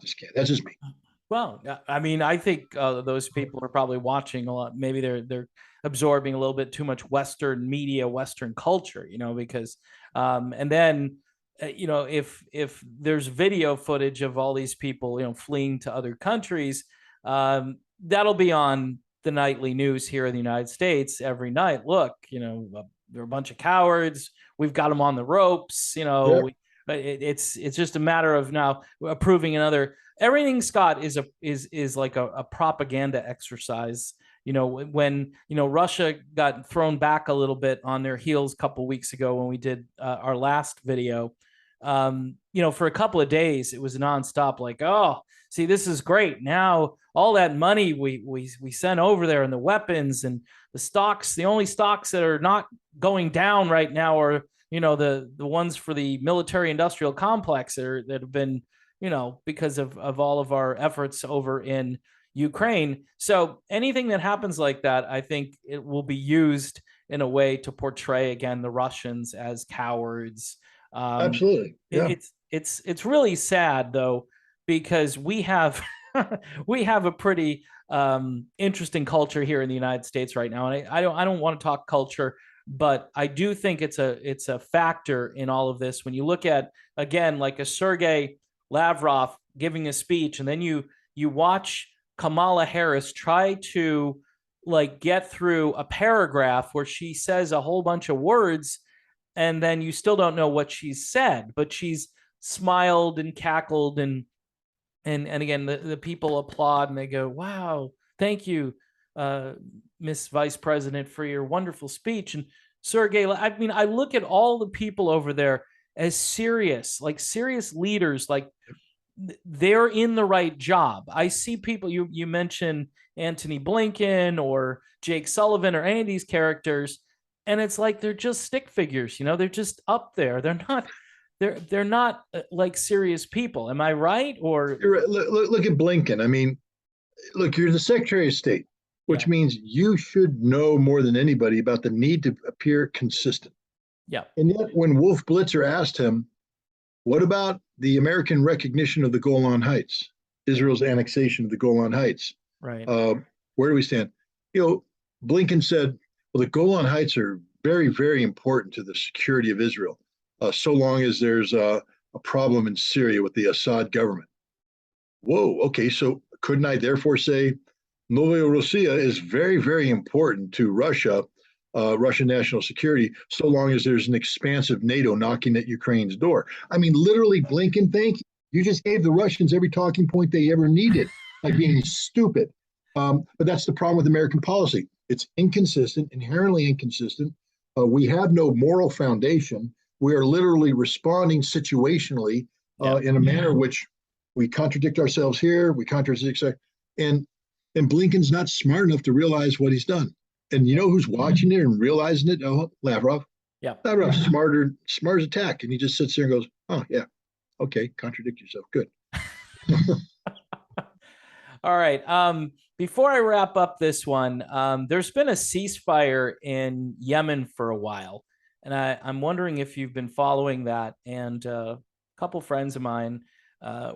just can't. That's just me. Well, I think those people are probably watching a lot. Maybe they're absorbing a little bit too much Western media, Western culture, because and then if there's video footage of all these people fleeing to other countries, that'll be on the nightly news here in the United States every night. Look, they're a bunch of cowards. We've got them on the ropes. Yeah. It's just a matter of now approving another. Everything, Scott, is like a propaganda exercise. When Russia got thrown back a little bit on their heels a couple of weeks ago when we did our last video, for a couple of days it was nonstop. Like, oh, see, this is great. Now all that money we sent over there and the weapons and the stocks, the only stocks that are not going down right now are the ones for the military industrial complex that have been because of all of our efforts over in Ukraine. So anything that happens like that, I think it will be used in a way to portray again the Russians as cowards. Absolutely. Yeah. It's really sad though, because we have we have a pretty interesting culture here in the United States right now, and I don't want to talk culture, but I do think it's a factor in all of this. When you look at, again, like a Sergei Lavrov giving a speech, and then you watch Kamala Harris try to get through a paragraph where she says a whole bunch of words, and then you still don't know what she's said, but she's smiled and cackled, and again, the people applaud and they go, "Wow, thank you, uh, Miss Vice President, for your wonderful speech." And Sergey, I mean, I look at all the people over there as serious, like serious leaders, like they're in the right job. I see people, you mentioned Antony Blinken or Jake Sullivan or any of these characters, and it's like they're just stick figures, they're just up there. They're not like serious people. Am I right? Or You're right. Look at Blinken. I mean, look, you're the Secretary of State, yeah, which means you should know more than anybody about the need to appear consistent. yeah, And yet, when Wolf Blitzer asked him, what about the American recognition of the Golan Heights, yeah, Israel's annexation of the Golan Heights? right, Uh, where do we stand? You know, Blinken said, well, the Golan Heights are very, very important to the security of Israel, so long as there's a problem in Syria with the Assad government. Whoa, okay, so couldn't I therefore say Novorossiya is very, very important to Russia, Russian national security, so long as there's an expansive NATO knocking at Ukraine's door? I mean, literally, Blinken, thank you. You just gave the Russians every talking point they ever needed by being stupid. But that's the problem with American policy. It's inconsistent, inherently inconsistent. We have no moral foundation. We are literally responding situationally yeah, in a manner which we contradict ourselves here, we contradict, and and Blinken's not smart enough to realize what he's done. And you yeah, know who's watching it and realizing it? Oh, Lavrov. yeah. Lavrov's smart as attack, and he just sits there and goes, "Oh yeah, okay, contradict yourself. Good." All right. Before I wrap up this one, there's been a ceasefire in Yemen for a while, and I'm wondering if you've been following that. And a couple friends of mine, uh,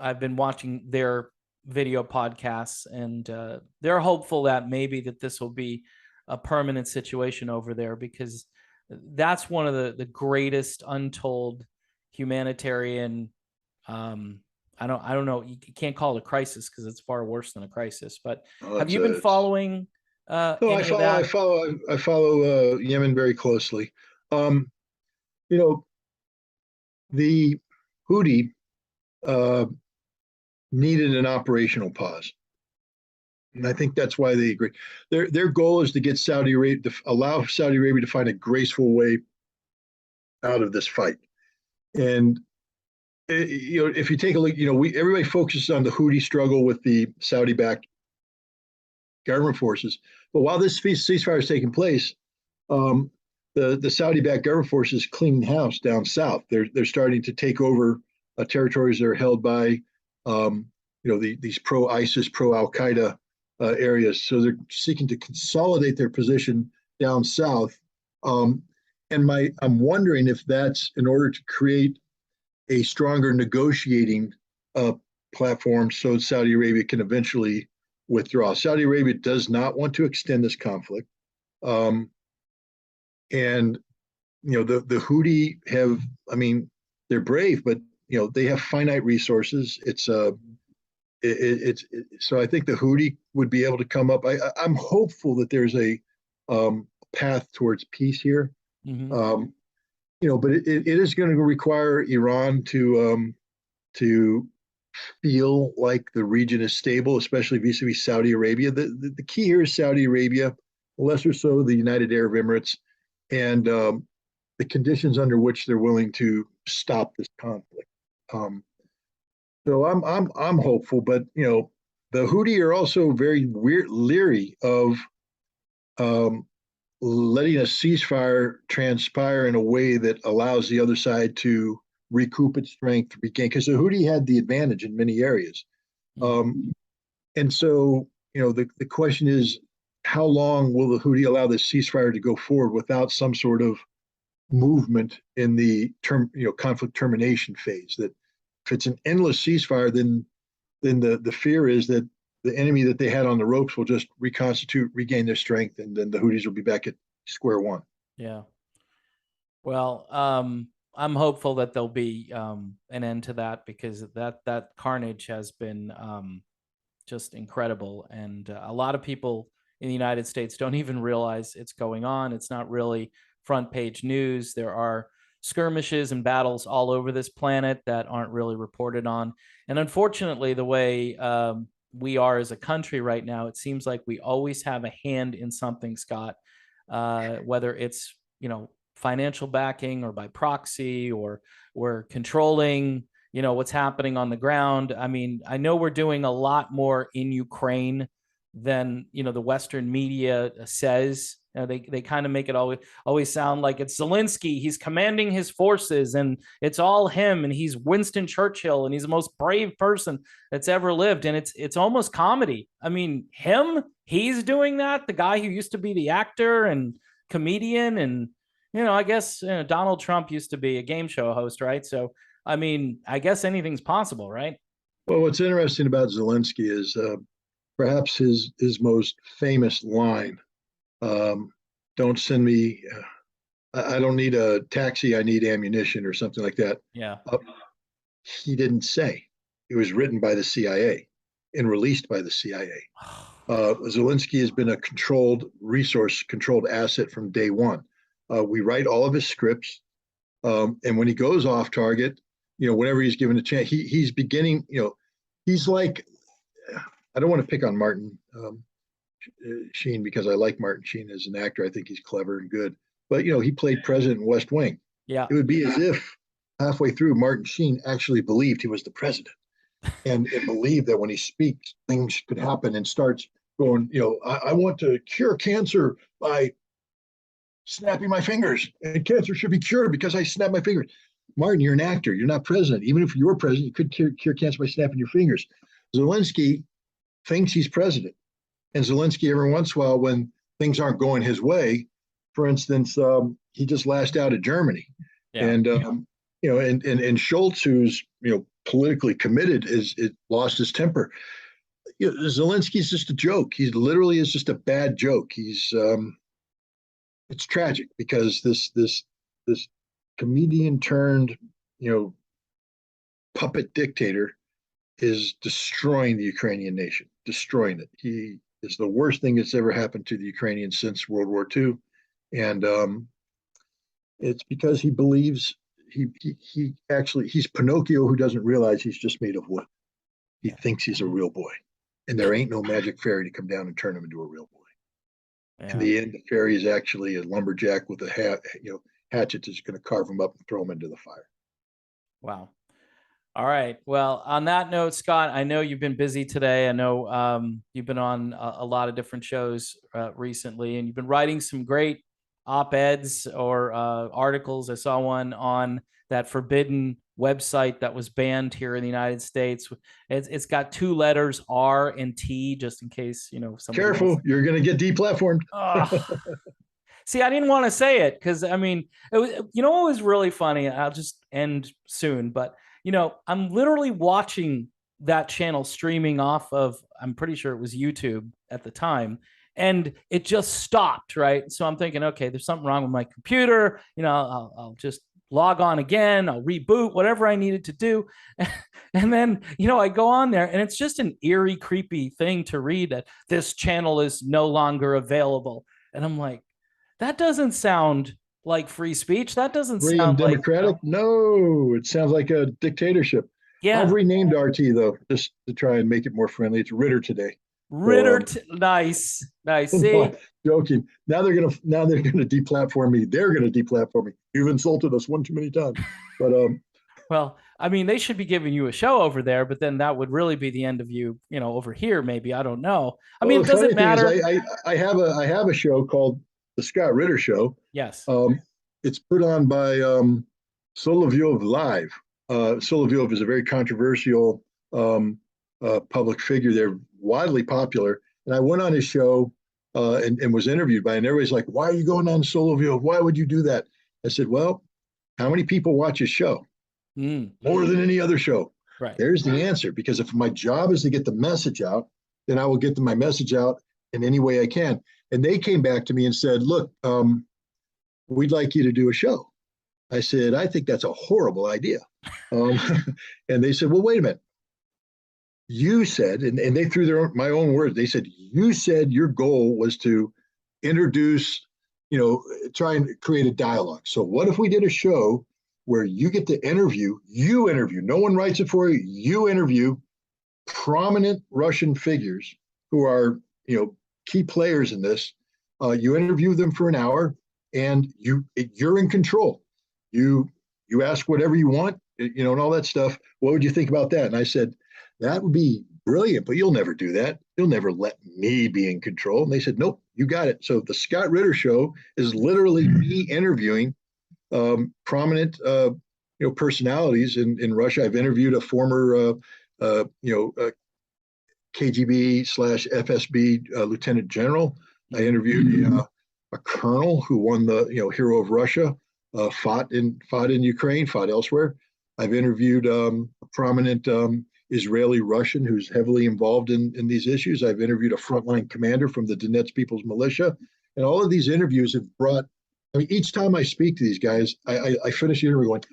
I've been watching their video podcasts, and they're hopeful that maybe that this will be a permanent situation over there, because that's one of the greatest untold humanitarian, um, I don't know. You can't call it a crisis because it's far worse than a crisis. But Oh, have you been it's following no, any of that? I follow Yemen very closely. Um, you know, the Houthi uh, needed an operational pause. And I think that's why they agree. Their goal is to get Saudi Arabia to allow Saudi Arabia to find a graceful way out of this fight. And if you take a look, we everybody focuses on the Houthi struggle with the Saudi-backed government forces. But while this ceasefire is taking place, um, the Saudi-backed government forces cleaning house down south. They're starting to take over territories that are held by these pro-ISIS, pro-Al Qaeda areas. So they're seeking to consolidate their position down south. And I'm wondering if that's in order to create a stronger negotiating uh, platform so Saudi Arabia can eventually withdraw. Saudi Arabia does not want to extend this conflict. Um, and the Houthi have, I mean, they're brave, but they have finite resources. So I think the Houthi would be able to come up. I'm hopeful that there's a path towards peace here. Mm-hmm. Um, but it is going to require Iran to feel like the region is stable, especially vis-a-vis Saudi Arabia. The key here is Saudi Arabia, lesser so the United Arab Emirates, and the conditions under which they're willing to stop this conflict. Um, so I'm hopeful, but the Houthi are also very leery of um, letting a ceasefire transpire in a way that allows the other side to recoup its strength, regain, because the Houthi had the advantage in many areas. Mm-hmm. And so, the question is, how long will the Houthi allow this ceasefire to go forward without some sort of movement in the conflict termination phase? That if it's an endless ceasefire, then the fear is that the enemy that they had on the ropes will just reconstitute, regain their strength, and then the Houthis will be back at square one. Yeah. Well, I'm hopeful that there'll be an end to that, because that carnage has been just incredible, and a lot of people in the United States don't even realize it's going on. It's not really front page news. There are skirmishes and battles all over this planet that aren't really reported on. And unfortunately, the way we are as a country right now, it seems like we always have a hand in something, Scott, whether it's, financial backing or by proxy, or we're controlling, what's happening on the ground. I mean, I know we're doing a lot more in Ukraine than, the Western media says. They kind of make it always sound like it's Zelensky. He's commanding his forces, and it's all him, and he's Winston Churchill, and he's the most brave person that's ever lived. And it's almost comedy. I mean, he's doing that. The guy who used to be the actor and comedian, and I guess Donald Trump used to be a game show host, right? So I mean, I guess anything's possible, right? Well, what's interesting about Zelensky is perhaps his most famous line. Don't send me. I don't need a taxi. I need ammunition or something like that. Yeah. He didn't say. It was written by the CIA and released by the CIA. Zelensky has been a controlled resource, controlled asset from day one. We write all of his scripts, and when he goes off target, whenever he's given a chance, he's beginning. He's like, I don't want to pick on Martin Sheen because I like Martin Sheen as an actor. I think he's clever and good. But he played president in West Wing. Yeah. It would be as if halfway through Martin Sheen actually believed he was the president, and believed that when he speaks, things could happen, and starts going, I want to cure cancer by snapping my fingers, and cancer should be cured because I snap my fingers. Martin, you're an actor. You're not president. Even if you were president, you could cure cancer by snapping your fingers. Zelensky thinks he's president. And Zelensky, every once in a while, when things aren't going his way, for instance, he just lashed out at Germany. Yeah. And, and Schultz, who's, politically committed, it lost his temper. Zelensky's just a joke. He literally is just a bad joke. He's, it's tragic because this comedian turned, puppet dictator is destroying the Ukrainian nation, destroying it. He is the worst thing that's ever happened to the Ukrainians since World War II. And it's because he believes he's Pinocchio who doesn't realize he's just made of wood. He thinks he's a real boy. And there ain't no magic fairy to come down and turn him into a real boy. Yeah. In the end, the fairy is actually a lumberjack with a hatchet that's going to carve him up and throw him into the fire. Wow. All right. Well, on that note, Scott, I know you've been busy today. I know you've been on a lot of different shows recently, and you've been writing some great op-eds or articles. I saw one on that forbidden website that was banned here in the United States. It's got two letters, R and T, just in case, Careful, you're going to get deplatformed. See, I didn't want to say it because, I mean, it was, what was really funny? I'll just end soon, but I'm literally watching that channel streaming off of, I'm pretty sure it was YouTube at the time, and it just stopped, right? So I'm thinking, okay, there's something wrong with my computer. I'll just log on again. I'll reboot, whatever I needed to do. And then, I go on there, and it's just an eerie, creepy thing to read that this channel is no longer available. And I'm like, that doesn't sound like free speech. That doesn't free sound and democratic. No, it sounds like a dictatorship. Yeah. I've renamed RT though, just to try and make it more friendly. It's Ritter today. Ritter, nice. See, joking. Now they're gonna deplatform me. They're gonna deplatform me. You've insulted us one too many times. But well, I mean, they should be giving you a show over there, but then that would really be the end of you, over here. Maybe, I don't know. I mean, it doesn't matter. I have a show called The Scott Ritter Show. Yes. It's put on by Solovyov Live. Solovyov is a very controversial public figure. They're widely popular. And I went on his show and was interviewed by, and everybody's like, why are you going on Solovyov? Why would you do that? I said, well, how many people watch his show? More than any other show. Right. There's the answer. Because if my job is to get the message out, then I will get my message out in any way I can. And they came back to me and said, look, we'd like you to do a show. I said, I think that's a horrible idea. And they said, well, wait a minute. You said, and they threw my own words, they said, you said your goal was to introduce, try and create a dialogue. So what if we did a show where you get to you interview, no one writes it for you, you interview prominent Russian figures who are, key players in this. You interview them for an hour, and you're in control. You ask whatever you want, and all that stuff. What would you think about that? And I said, that would be brilliant, but you'll never do that. You'll never let me be in control. And they said, nope, you got it. So the Scott Ritter show is literally me interviewing prominent, personalities in Russia. I've interviewed a former, KGB/FSB lieutenant general. I interviewed a colonel who won the Hero of Russia, fought in Ukraine, fought elsewhere. I've interviewed a prominent Israeli Russian who's heavily involved in these issues. I've interviewed a frontline commander from the Donetsk People's Militia, and all of these interviews have brought. I mean, each time I speak to these guys, I finish the interview going,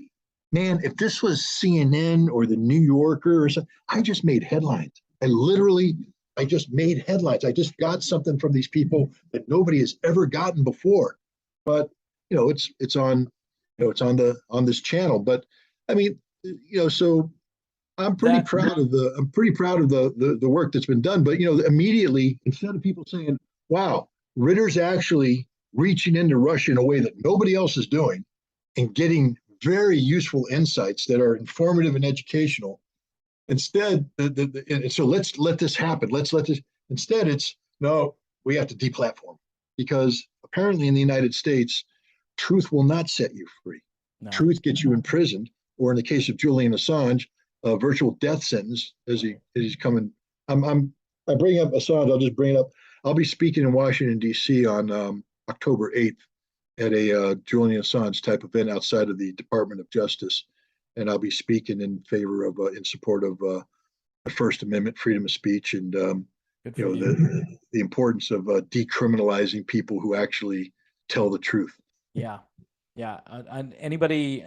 "Man, if this was CNN or the New Yorker or something, I just made headlines. I just made headlines. I just got something from these people that nobody has ever gotten before." But it's on this channel. But I mean, so I'm pretty proud of the work that's been done. But immediately, instead of people saying, "Wow, Ritter's actually reaching into Russia in a way that nobody else is doing and getting very useful insights that are informative and educational," instead, and so let's let this happen. Let's let this. Instead, it's no, we have to deplatform, because apparently in the United States, truth will not set you free. No. Truth gets you imprisoned, or in the case of Julian Assange, a virtual death sentence as he's coming. I bring up Assange. I'll just bring it up. I'll be speaking in Washington D.C. on October 8th at a Julian Assange type event outside of the Department of Justice, and I'll be speaking in favor of, in support of the First Amendment, freedom of speech, and the importance of decriminalizing people who actually tell the truth. Yeah. Anybody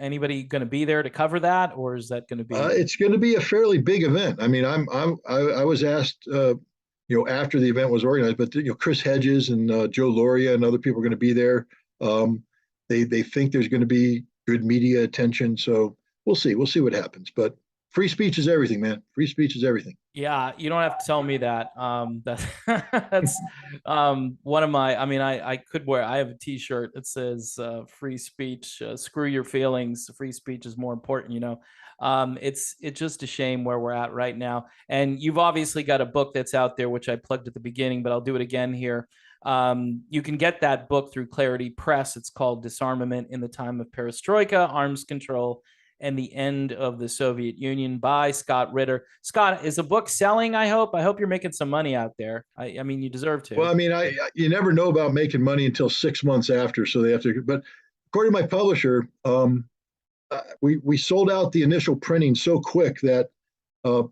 going to be there to cover that, or is that going to be? It's going to be a fairly big event. I mean, I was asked, after the event was organized, but Chris Hedges and Joe Loria and other people are going to be there. They think there's going to be good media attention, so we'll see what happens. But free speech is everything, man. Free speech is everything. Yeah, you don't have to tell me that. That's one of my. I mean, I could wear. I have a T-shirt that says "Free speech, screw your feelings. Free speech is more important." It's just a shame where we're at right now. And you've obviously got a book that's out there, which I plugged at the beginning, but I'll do it again here. You can get that book through Clarity Press. It's called "Disarmament in the Time of Perestroika: Arms Control and the End of the Soviet Union" by Scott Ritter. Scott, is the book selling? I hope you're making some money out there. I mean, you deserve to. Well, I mean, you never know about making money until 6 months after, so they have to. But according to my publisher, we sold out the initial printing so quick that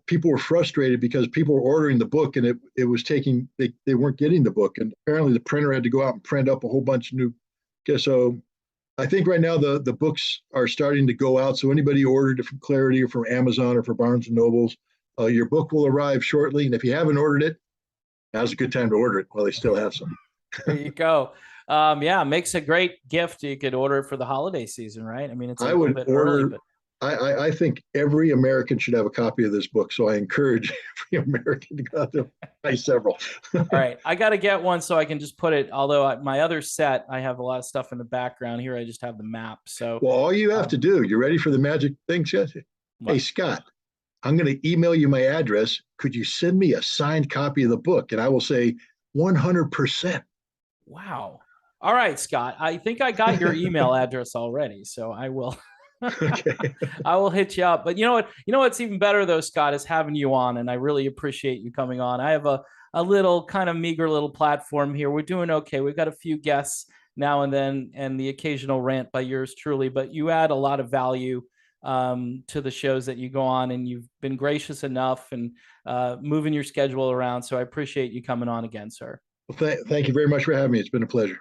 people were frustrated because people were ordering the book and it was taking they weren't getting the book, and apparently the printer had to go out and print up a whole bunch of new. So I think right now the books are starting to go out. So anybody who ordered it from Clarity or from Amazon or from Barnes and Nobles, your book will arrive shortly. And if you haven't ordered it, now's a good time to order it while they still have some. There you go. Yeah, makes a great gift. You could order it for the holiday season, right? I mean, it's a little bit early, but I think every American should have a copy of this book. So I encourage every American to go out there and buy several. All right. I got to get one so I can just put it, although my other set, I have a lot of stuff in the background here. I just have the map. So, well, all you have to do, you ready for the magic thing, Scott? Hey, Scott, I'm going to email you my address. Could you send me a signed copy of the book? And I will say 100%. Wow. All right, Scott. I think I got your email address already, so I will. Okay. I will hit you up. But you know what? What's even better though, Scott, is having you on, and I really appreciate you coming on. I have a little kind of meager little platform here. We're doing okay. We've got a few guests now and then, and the occasional rant by yours truly. But you add a lot of value to the shows that you go on, and you've been gracious enough and moving your schedule around. So I appreciate you coming on again, sir. Well, thank you very much for having me. It's been a pleasure.